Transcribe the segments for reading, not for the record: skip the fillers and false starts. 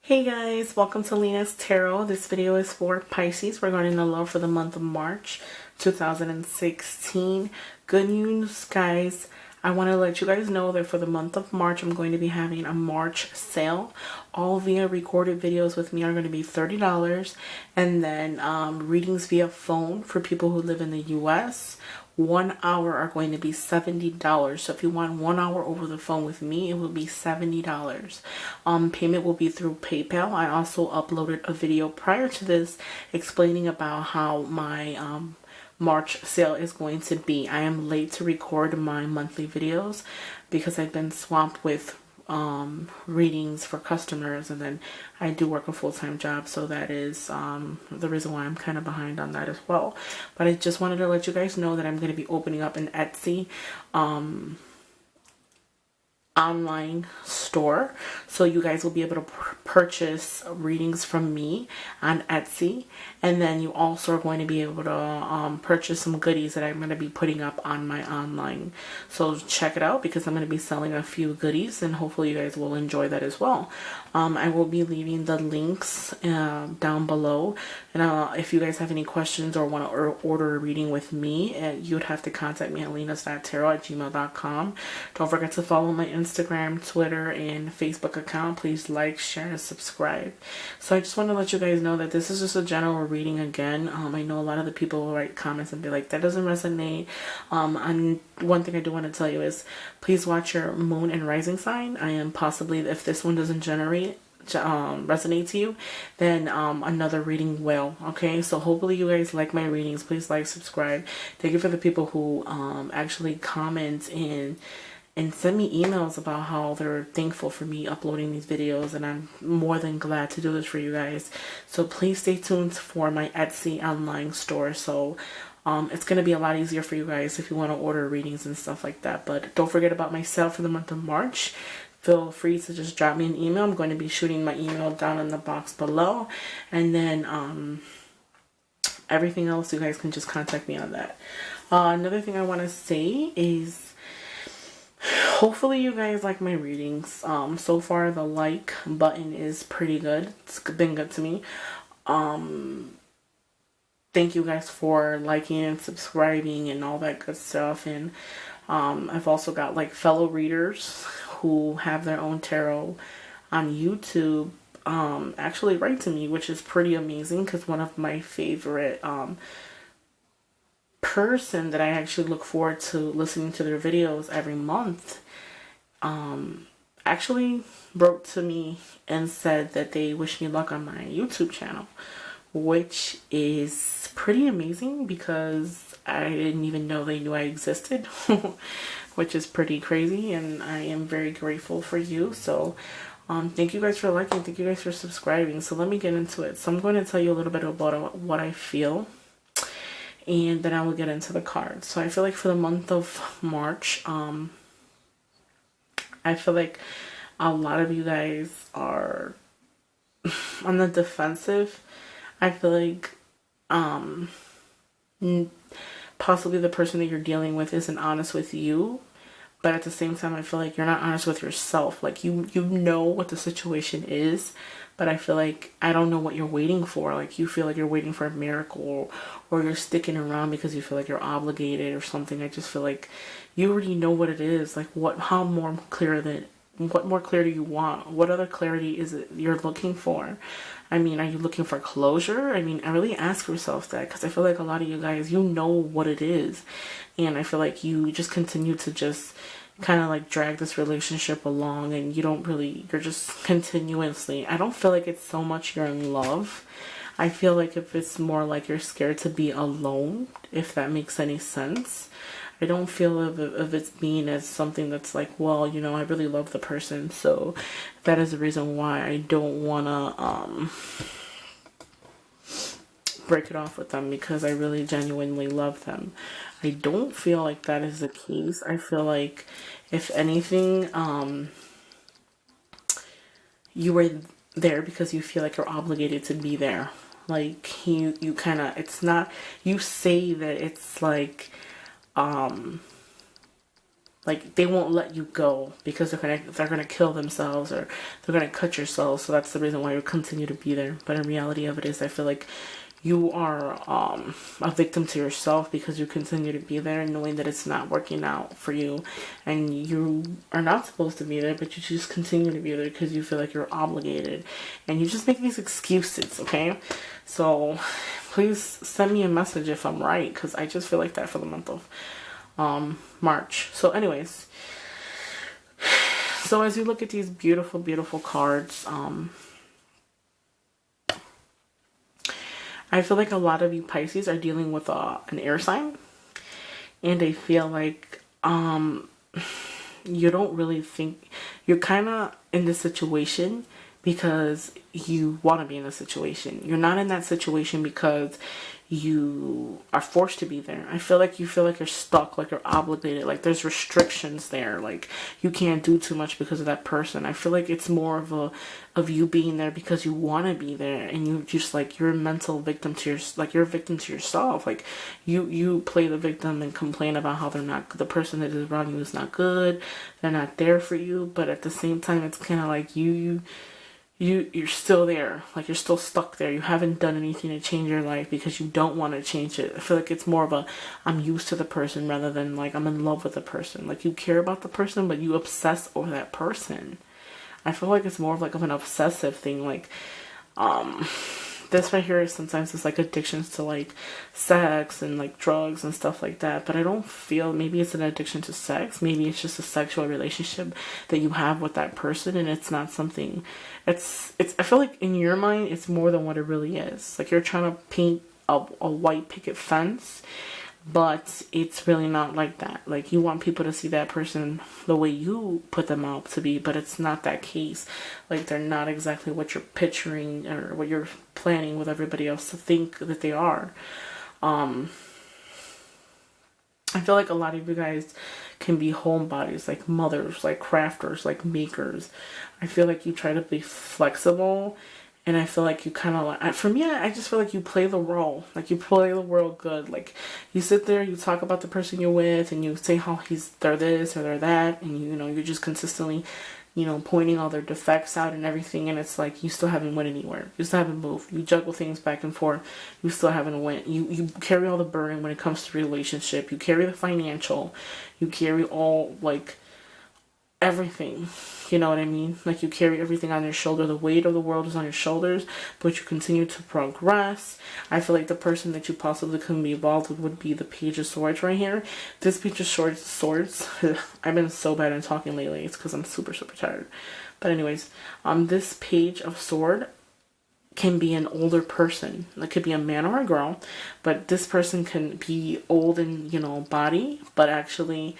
Hey guys, welcome to Lina'S Tarot. This video is for Pisces regarding the love for the month of March 2016. Good news, guys. I want to let you guys know that for the month of March, I'm going to be having a March sale. All via recorded videos with me are going to be $30. And then readings via phone for people who live in the U.S. 1 hour are going to be $70. So if you want 1 hour over the phone with me, it will be $70. Payment will be through PayPal. I also uploaded a video prior to this explaining about how my March sale is going to be. I am late to record my monthly videos because I've been swamped with readings for customers, and then I do work a full-time job, so that is the reason why I'm kind of behind on that as well. But I just wanted to let you guys know that I'm going to be opening up an Etsy online store, so you guys will be able to purchase readings from me on Etsy, and then you also are going to be able to purchase some goodies that I'm going to be putting up on my online. So check it out because I'm going to be selling a few goodies, and hopefully you guys will enjoy that as well. I will be leaving the links down below, and if you guys have any questions or want to order a reading with me, you would have to contact me at lina'starot@gmail.com. Don't forget to follow my Instagram, Twitter, and Facebook account. Please like, share, and subscribe. So I just want to let you guys know that this is just a general reading again. I know a lot of the people will write comments and be like, that doesn't resonate. And one thing I do want to tell you is please watch your moon and rising sign. I am possibly, if this one doesn't resonate to you, then another reading will. Okay, so hopefully you guys like my readings. Please like, subscribe. Thank you for the people who actually comment and send me emails about how they're thankful for me uploading these videos, and I'm more than glad to do this for you guys. So please stay tuned for my Etsy online store. So it's going to be a lot easier for you guys if you want to order readings and stuff like that. But don't forget about my sale for the month of March. Feel free to just drop me an email. I'm going to be shooting my email down in the box below, and then everything else you guys can just contact me on that. Another thing I want to say is hopefully you guys like my readings. So far the like button is pretty good. It's been good to me. Thank you guys for liking and subscribing and all that good stuff. And I've also got like fellow readers who have their own tarot on YouTube actually write to me, which is pretty amazing because one of my favorite person that I actually look forward to listening to their videos every month actually wrote to me and said that they wish me luck on my YouTube channel, which is pretty amazing because I didn't even know they knew I existed, which is pretty crazy, and I am very grateful for you. So thank you guys for liking, thank you guys for subscribing. So let me get into it. So I'm going to tell you a little bit about what I feel, and then I will get into the cards. So I feel like for the month of March, I feel like a lot of you guys are on the defensive. I feel like possibly the person that you're dealing with isn't honest with you, but at the same time I feel like you're not honest with yourself. Like you know what the situation is, but I feel like I don't know what you're waiting for. Like you feel like you're waiting for a miracle, or you're sticking around because you feel like you're obligated or something. I just feel like you already know what it is. Like what more clear do you want? What other clarity is it you're looking for? I mean, are you looking for closure? I mean, I really ask yourself that, because I feel like a lot of you guys, you know what it is. And I feel like you just continue to just kind of like drag this relationship along, and you're just continuously, I don't feel like it's so much you're in love. I feel like if it's more like you're scared to be alone, if that makes any sense. I don't feel of it's being as something that's like, well, you know, I really love the person, so that is the reason why I don't want to break it off with them, because I really genuinely love them. I don't feel like that is the case. I feel like, if anything, you were there because you feel like you're obligated to be there. Like you kind of, it's not, you say that it's like Like, they won't let you go because they're gonna kill themselves, or they're gonna cut yourself. So that's the reason why you continue to be there. But in reality of it is, I feel like you are a victim to yourself because you continue to be there knowing that it's not working out for you, and you are not supposed to be there, but you just continue to be there because you feel like you're obligated, and you just make these excuses. Okay, so please send me a message if I'm right, because I just feel like that for the month of March. So anyways, so as you look at these beautiful, beautiful cards, I feel like a lot of you Pisces are dealing with an air sign, and I feel like you don't really think, you're kind of in this situation because you want to be in the situation. You're not in that situation because you are forced to be there. I feel like you feel like you're stuck, like you're obligated, like there's restrictions there, like you can't do too much because of that person. I feel like it's more of you being there because you want to be there, and you just, like, you're a mental victim to your, like, you're a victim to yourself. Like you play the victim and complain about how they're not, the person that is around you is not good, they're not there for you, but at the same time it's kind of like you're still there, like you're still stuck there. You haven't done anything to change your life because you don't want to change it. I feel like it's more of a, I'm used to the person rather than like I'm in love with the person. Like you care about the person, but you obsess over that person. I feel like it's more of like of an obsessive thing. Like this right here is sometimes it's like addictions to like sex and like drugs and stuff like that, but I don't feel, maybe it's an addiction to sex, maybe it's just a sexual relationship that you have with that person, and it's not something, it's I feel like in your mind it's more than what it really is. Like you're trying to paint a white picket fence, but it's really not like that. Like you want people to see that person the way you put them out to be, but it's not that case. Like they're not exactly what you're picturing or what you're planning with everybody else to think that they are. I feel like a lot of you guys can be homebodies, like mothers, like crafters, like makers. I feel like you try to be flexible, and I feel like you kind of like, for me, I just feel like you play the role. Like you play the role good. Like you sit there, you talk about the person you're with, and you say how they're this or they're that, and you know, you're just consistently, you know, pointing all their defects out and everything, and it's like you still haven't went anywhere. You still haven't moved. You juggle things back and forth. You still haven't went. You carry all the burden when it comes to relationship. You carry the financial. You carry all, like, everything. You know what I mean? Like you carry everything on your shoulder. The weight of the world is on your shoulders, but you continue to progress. I feel like the person that you possibly could be involved with would be the Page of Swords right here. This Page of Swords, I've been so bad at talking lately. It's because I'm super, super tired. But anyways, this Page of Sword can be an older person. It could be a man or a girl, but this person can be old in, you know, body, but actually,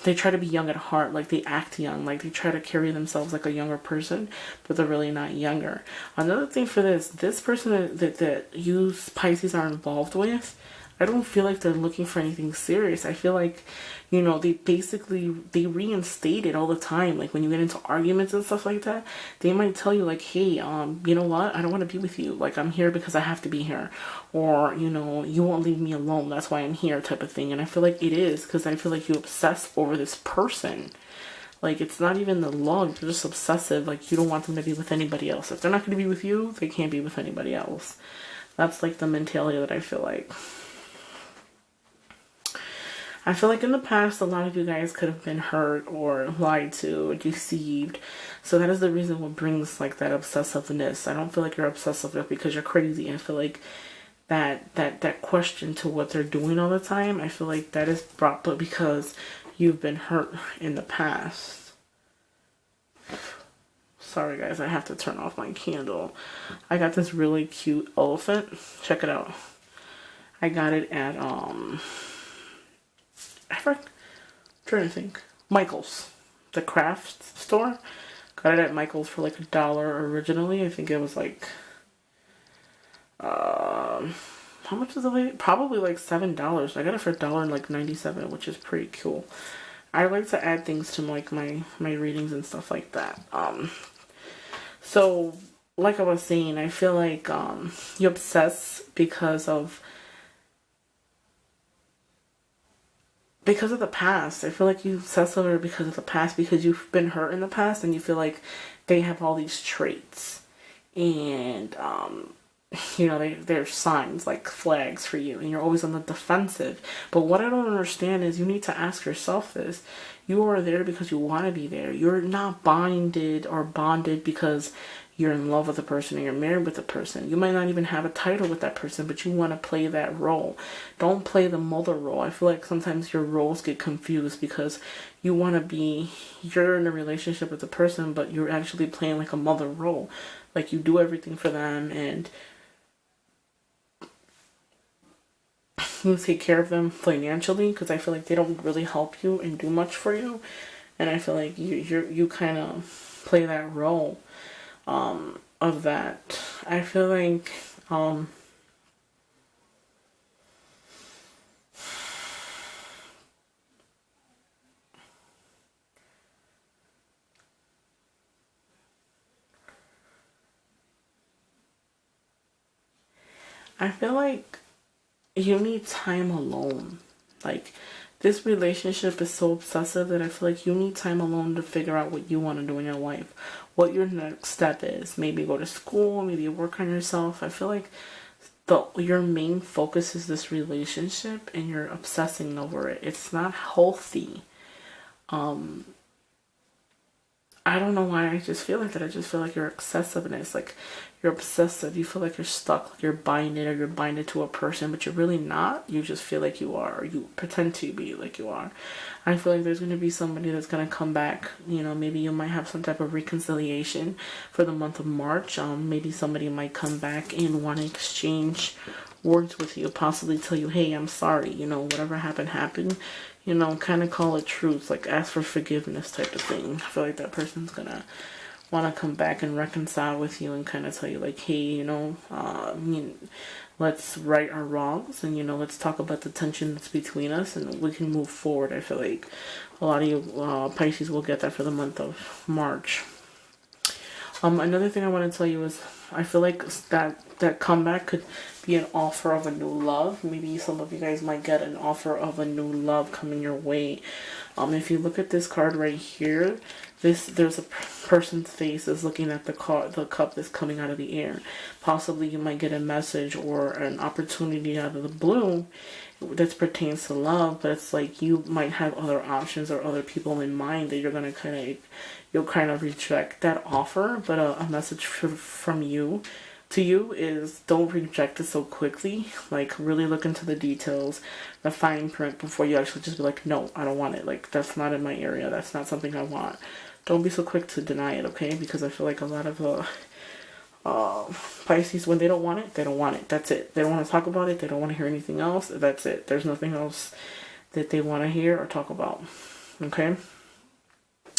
they try to be young at heart. Like they act young, like they try to carry themselves like a younger person, but they're really not younger. Another thing for this person that you Pisces are involved with, I don't feel like they're looking for anything serious. I feel like, you know, they reinstate it all the time. Like when you get into arguments and stuff like that, they might tell you like, hey, you know what? I don't want to be with you. Like I'm here because I have to be here. Or, you know, you won't leave me alone. That's why I'm here, type of thing. And I feel like it is because I feel like you obsess over this person. Like it's not even the love. You're just obsessive. Like you don't want them to be with anybody else. If they're not going to be with you, they can't be with anybody else. That's like the mentality that I feel like. I feel like in the past, a lot of you guys could have been hurt or lied to or deceived. So that is the reason what brings like that obsessiveness. I don't feel like you're obsessive because you're crazy. I feel like that question to what they're doing all the time, I feel like that is brought but because you've been hurt in the past. Sorry guys, I have to turn off my candle. I got this really cute elephant. Check it out. I got it at I'm trying to think. Michael's, the craft store. Got it at Michael's for like $1 originally. I think it was like, how much is it? Probably like $7. I got it for $1.97, which is pretty cool. I like to add things to like my readings and stuff like that. So like I was saying, I feel like you obsess because of because of the past. I feel like you obsess over it because of the past, because you've been hurt in the past and you feel like they have all these traits. And, you know, they're signs, like flags for you, and you're always on the defensive. But what I don't understand is you need to ask yourself this. You are there because you want to be there. You're not binded or bonded because you're in love with a person or you're married with a person. You might not even have a title with that person, but you want to play that role. Don't play the mother role. I feel like sometimes your roles get confused because you want to be, you're in a relationship with a person, but you're actually playing like a mother role. Like you do everything for them and you take care of them financially, because I feel like they don't really help you and do much for you. And I feel like you kind of play that role of that. I feel like I feel like you need time alone. Like, this relationship is so obsessive that I feel like you need time alone to figure out what you want to do in your life, what your next step is. Maybe go to school, maybe work on yourself. I feel like your main focus is this relationship and you're obsessing over it. It's not healthy. I don't know why I just feel like that. I just feel like you're excessiveness, like you're obsessive. You feel like you're stuck, like you're binded, or you're binded to a person, but you're really not. You just feel like you are, or you pretend to be like you are. I feel like there's going to be somebody that's going to come back. You know, maybe you might have some type of reconciliation for the month of March. Maybe somebody might come back and want to exchange words with you, possibly tell you, hey, I'm sorry, you know, whatever happened, you know, kind of call it truth, like ask for forgiveness type of thing. I feel like that person's gonna want to come back and reconcile with you and kind of tell you like, hey, you know, let's right our wrongs and, you know, let's talk about the tension that's between us and we can move forward. I feel like a lot of you Pisces will get that for the month of March. Another thing I want to tell you is I feel like that comeback could be an offer of a new love. Maybe some of you guys might get an offer of a new love coming your way. If you look at this card right here, there's a person's face is looking at the cup that's coming out of the air. Possibly you might get a message or an opportunity out of the blue that pertains to love, but it's like you might have other options or other people in mind that you're gonna you'll kind of reject that offer. But a message from you to you is don't reject it so quickly. Like really look into the details, the fine print before you actually just be like, no, I don't want it. Like that's not in my area. That's not something I want. Don't be so quick to deny it, okay? Because I feel like a lot of Pisces, when they don't want it, they don't want it. That's it. They don't want to talk about it. They don't want to hear anything else. That's it. There's nothing else that they want to hear or talk about. Okay?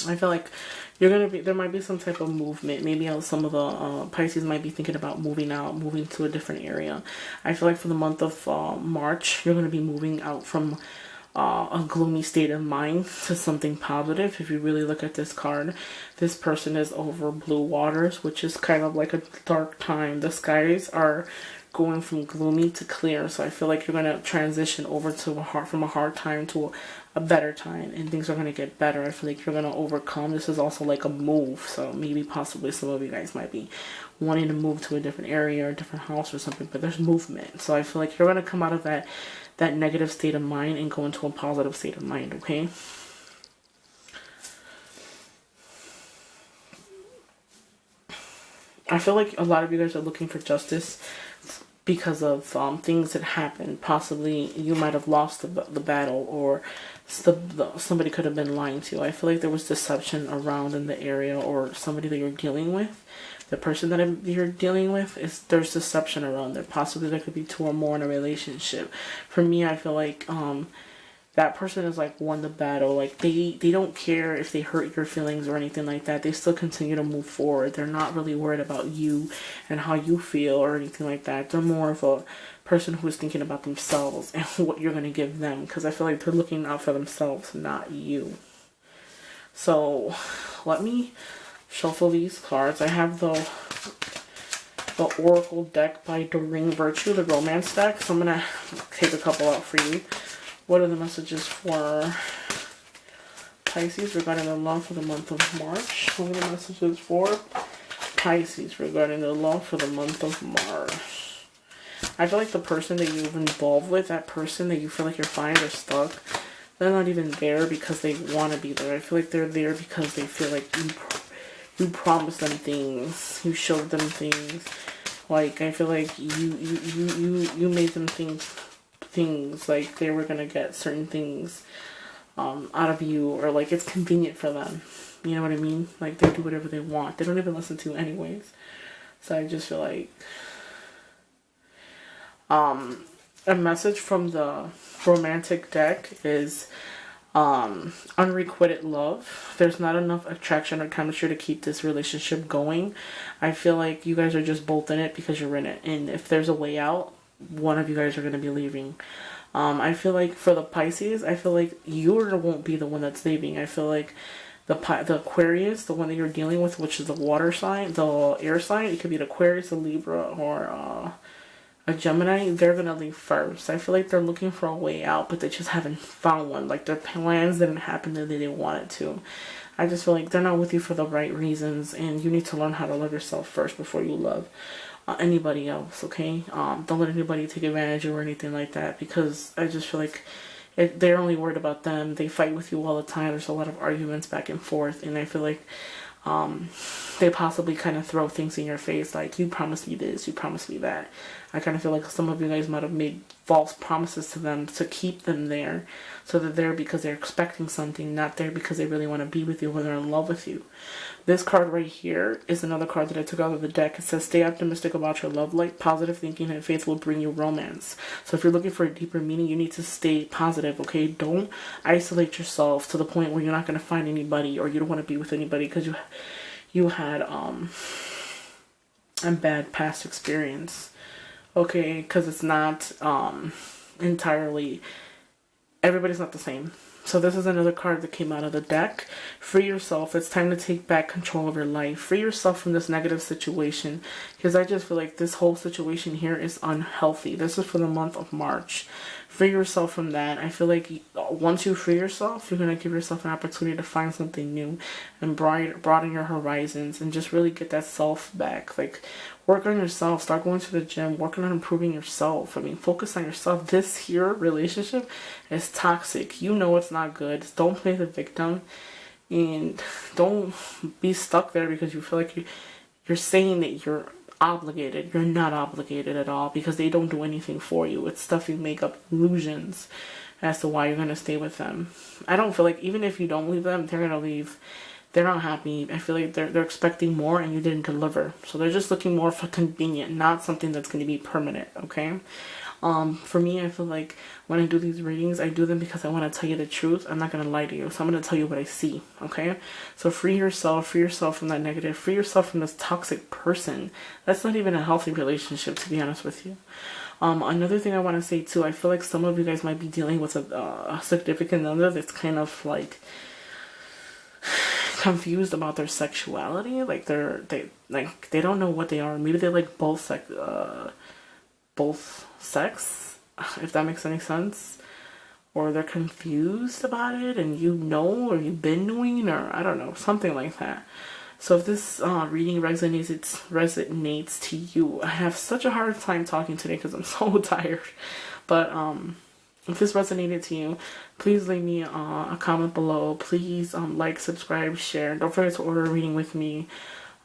I feel like there might be some type of movement. Maybe some of the Pisces might be thinking about moving out, moving to a different area. I feel like for the month of March, you're going to be moving out from a gloomy state of mind to something positive. If you really look at this card, this person is over blue waters, which is kind of like a dark time. The skies are going from gloomy to clear, so I feel like you're going to transition over to from a hard time to a better time, and things are going to get better. I feel like you're going to overcome. This is also like a move, so maybe possibly some of you guys might be wanting to move to a different area or a different house or something, but there's movement. So I feel like you're going to come out of that negative state of mind and go into a positive state of mind, okay? I feel like a lot of you guys are looking for justice because of things that happened. Possibly you might have lost the battle, or somebody could have been lying to you. I feel like there was deception around in the area, or somebody that you're dealing with. The person that you're dealing with, there's deception around there. Possibly there could be two or more in a relationship. For me, I feel like that person is like won the battle. Like they don't care if they hurt your feelings or anything like that. They still continue to move forward. They're not really worried about you and how you feel or anything like that. They're more of a person who is thinking about themselves and what you're going to give them, because I feel like they're looking out for themselves, not you. So let me shuffle these cards. I have the Oracle deck by Doreen Virtue, the romance deck. So I'm going to take a couple out for you. What are the messages for Pisces regarding the love for the month of March? What are the messages for Pisces regarding the love for the month of March? I feel like the person that you're involved with, that person that you feel like you're fine or stuck, they're not even there because they want to be there. I feel like they're there because they feel like you promised them things, you showed them things. Like, I feel like you made them think things like they were gonna get certain things out of you, or like it's convenient for them. You know what I mean? Like, they do whatever they want. They don't even listen to you anyways. So I just feel like a message from the romantic deck is unrequited love. There's not enough attraction or chemistry to keep this relationship going. I feel like you guys are just both in it because you're in it, and if there's a way out, one of you guys are going to be leaving. I feel like for the Pisces, I feel like you won't be the one that's leaving. I feel like the Aquarius, the one that you're dealing with, which is the water sign, the air sign, it could be the Aquarius, the Libra, or a Gemini, they're going to leave first. I feel like they're looking for a way out, but they just haven't found one. Like, their plans didn't happen the way they wanted to. I just feel like they're not with you for the right reasons, and you need to learn how to love yourself first before you love anybody else, okay? Don't let anybody take advantage of you or anything like that, because I just feel like they're only worried about them. They fight with you all the time. There's a lot of arguments back and forth, and I feel like they possibly kind of throw things in your face, like, you promised me this, you promised me that. I kind of feel like some of you guys might have made false promises to them to keep them there, so that they're because they're expecting something, not there because they really want to be with you or they're in love with you. This card right here is another card that I took out of the deck. It says, stay optimistic about your love life. Positive thinking and faith will bring you romance. So if you're looking for a deeper meaning, you need to stay positive, okay? Don't isolate yourself to the point where you're not going to find anybody, or you don't want to be with anybody because you had a bad past experience, okay? Because it's not entirely, everybody's not the same. So this is another card that came out of the deck. Free yourself. It's time to take back control of your life. Free yourself from this negative situation, because I just feel like this whole situation here is unhealthy. This is for the month of March. Free yourself from that. I feel like once you free yourself, you're going to give yourself an opportunity to find something new and broaden your horizons and just really get that self back. Like, work on yourself. Start going to the gym. Working on improving yourself. I mean, focus on yourself. This here relationship is toxic. You know it's not good. Don't play the victim. And don't be stuck there because you feel like you're saying that you're obligated. You're not obligated at all, because they don't do anything for you. It's stuff you make up illusions as to why you're going to stay with them. I don't feel like even if you don't leave them, they're going to leave. They're not happy. I feel like they're expecting more and you didn't deliver. So they're just looking more for convenient, not something that's going to be permanent, okay? For me, I feel like when I do these readings, I do them because I want to tell you the truth. I'm not going to lie to you. So I'm going to tell you what I see, okay? So free yourself from that negative. Free yourself from this toxic person. That's not even a healthy relationship, to be honest with you. Another thing I want to say too, I feel like some of you guys might be dealing with a significant other that's kind of like confused about their sexuality. Like they don't know what they are. Maybe they like both sex, if that makes any sense, or they're confused about it, and or you've been knowing, or I don't know, something like that. So if this reading resonates to you, I have such a hard time talking today because I'm so tired, but if this resonated to you, please leave me a comment below. Please like, subscribe, share. Don't forget to order a reading with me.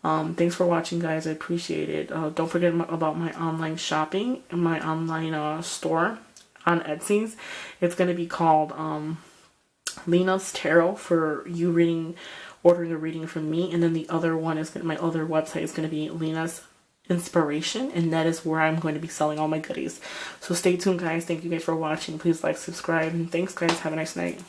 Thanks for watching, guys. I appreciate it. Don't forget about my online shopping and my online store on Etsy. It's going to be called Lina'S Tarot for you ordering a reading from me. And then the other one is my other website is going to be Lina'S Inspiration, and that is where I'm going to be selling all my goodies. So stay tuned, guys. Thank you guys for watching. Please like, subscribe, and thanks, guys. Have a nice night.